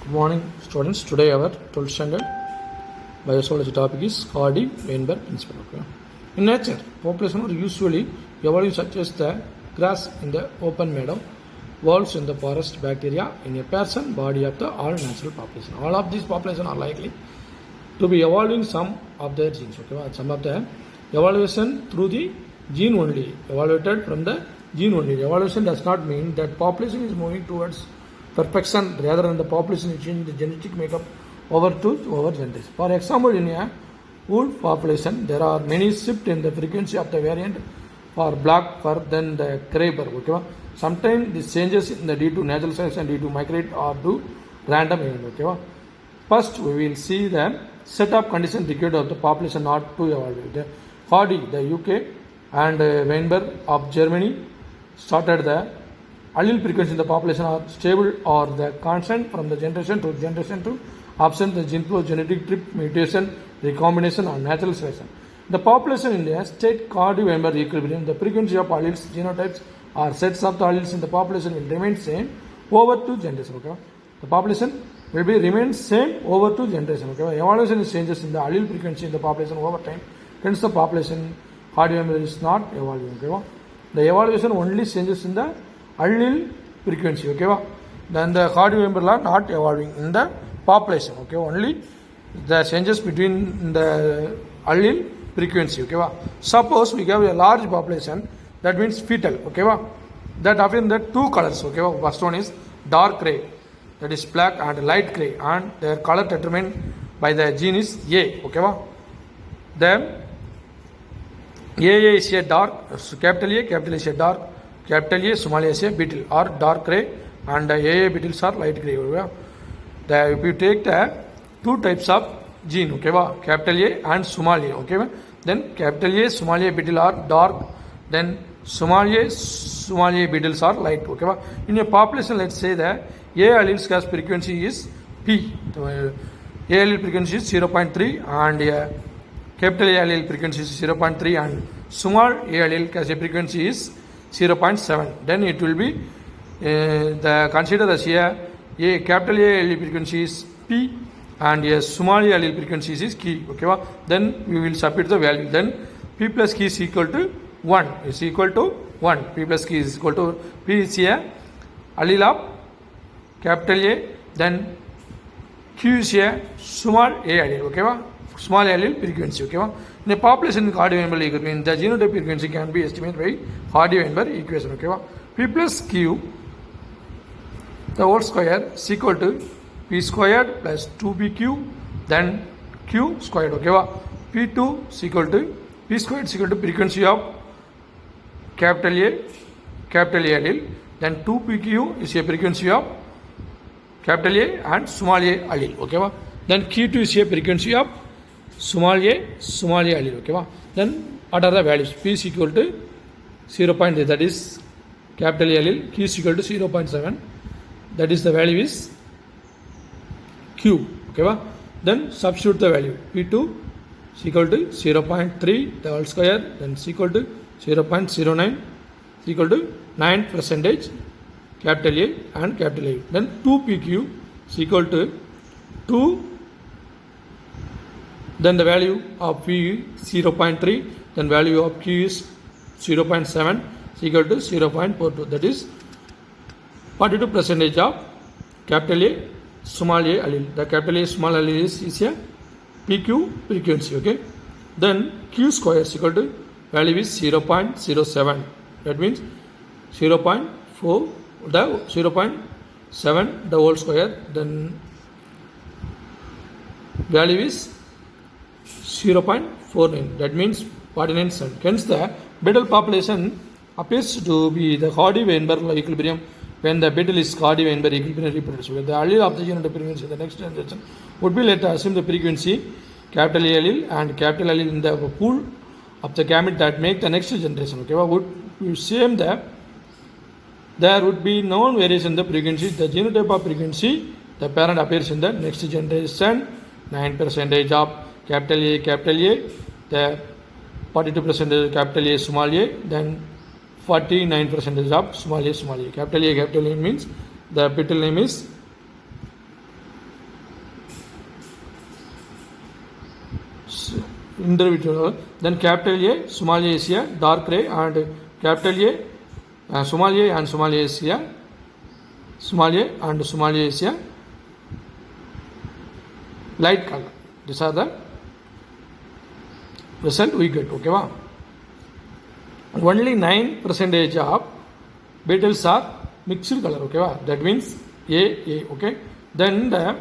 Good morning, students. Today our 12th standard biology topic is Hardy-Weinberg principle. Okay. In nature, population are usually evolving such as the grass in the open meadow, wolves in the forest, bacteria in a person body of the all natural population. All of these population are likely to be evolving some of their genes. Okay. Some of the evolution through the gene only, evaluated from the gene only. Evolution does not mean that population is moving towards perfection rather than the population is changing the genetic makeup over generations. For example, in a wolf population, there are many shifts in the frequency of the variant for black fur than the gray fur. Okay? Sometimes these changes in the due to natural selection, due to migrate or due random event. Okay? First, we will see the set of conditions required of the population not to evolve. The Hardy, the UK, and Weinberg of Germany started the allele frequency in the population are stable or the constant from the generation to absent the gene flow, genetic drift, mutation, recombination or natural selection. The population in a state Hardy-Weinberg equilibrium, the frequency of alleles, genotypes or sets of the alleles in the population will remain same over two generations. Okay? The population will be remain same over two generations. Okay? Evolution is changes in the allele frequency in the population over time. Hence the population Hardy-Weinberg is not evolving. Okay? The evolution only changes in the allele frequency. Okay? Then the Hardy-Weinberg are not evolving in the population. Okay? Only the changes between the allele frequency. Okay? Suppose we have a large population, that means fetal. Okay? That often the two colors. Okay? First one is dark gray, that is black, and light gray, and their color determined by the gene is A. Okay? Then AA is a dark, capital A is a dark, capital A, small a is a beetle or dark gray, and AA beetles are light gray. If you take the two types of gene, okay, capital A and small a, okay, then capital A, small a beetle are dark, then small a beetles are light. Okay, in a population, let's say that A alleles gas frequency is P. A allele frequency is 0.3 and capital A allele frequency is 0.3 and small a allele gas frequency is 0.7. Then it will be the consider as a capital A allele frequency is P and a small a allele frequency is Q. Okay, then we will substitute the value. Then P plus Q is equal to 1. Is equal to 1. P plus Q is equal to P is a allele of capital A. Then Q is a small a allele. Okay, small allele frequency. Okay, in a population Hardy-Weinberg equation, the genotype frequency can be estimated by Hardy-Weinberg equation. Okay, P plus Q, the whole square is equal to P squared plus 2PQ, then Q squared. Okay, P2 is equal to P squared is equal to frequency of capital A allele, then 2PQ is a frequency of capital A and small a allele. Okay, then Q2 is a frequency of small a allele. Okay, then what are the values? P is equal to 0.3, that is capital A allele. Q is equal to 0.7, that is the value is Q. Okay, then substitute the value. P2 is equal to 0.3 the whole square, then is equal to 0.09 is equal to 9% capital A and capital A. Then 2PQ is equal to 2, then the value of P is 0.3, then value of Q is 0.7 is equal to 0.42, that is 42% of capital A small a allele. The capital A small allele is a PQ frequency. Okay, then Q square is equal to value is 0.07, that means 0.4 the 0.7 the whole square, then value is 0.49, that means 49%. Hence the beetle population appears to be the Hardy-Weinberg equilibrium when the beetle is Hardy-Weinberg equilibrium reproduces. The allele of the genotype frequency in the next generation would be, let us assume the frequency capital A allele and capital allele in the pool of the gamete that make the next generation. Okay, would be same that there would be no variation in the frequency. The genotype of frequency, the parent appears in the next generation. 9% of capital A, the 42% capital A, small a, then 49% of small a. Capital A means the beetle name is individual. Then capital A, small a is a dark gray, and capital A, small a and small a is a small a and small a is a light color. These are the result we get. Okay, wow. Only 9% of beetles are mixed color. Okay, wow. That means A. Okay. Then the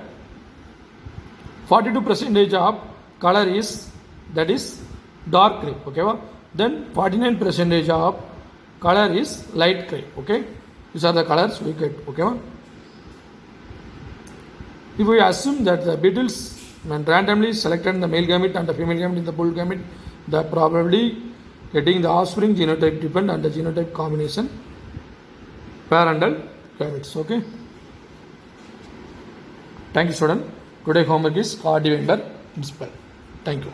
42% of color is, that is dark gray. Okay, wow. Then 49% of color is light gray. Okay. These are the colors we get. Okay, wow. If we assume that the beetles when randomly selected the male gamete and the female gamete in the bull gamete, the probably getting the offspring genotype depend on the genotype combination parental gametes. Okay. Thank you, student. Today homework is card Weinberg principle. Thank you.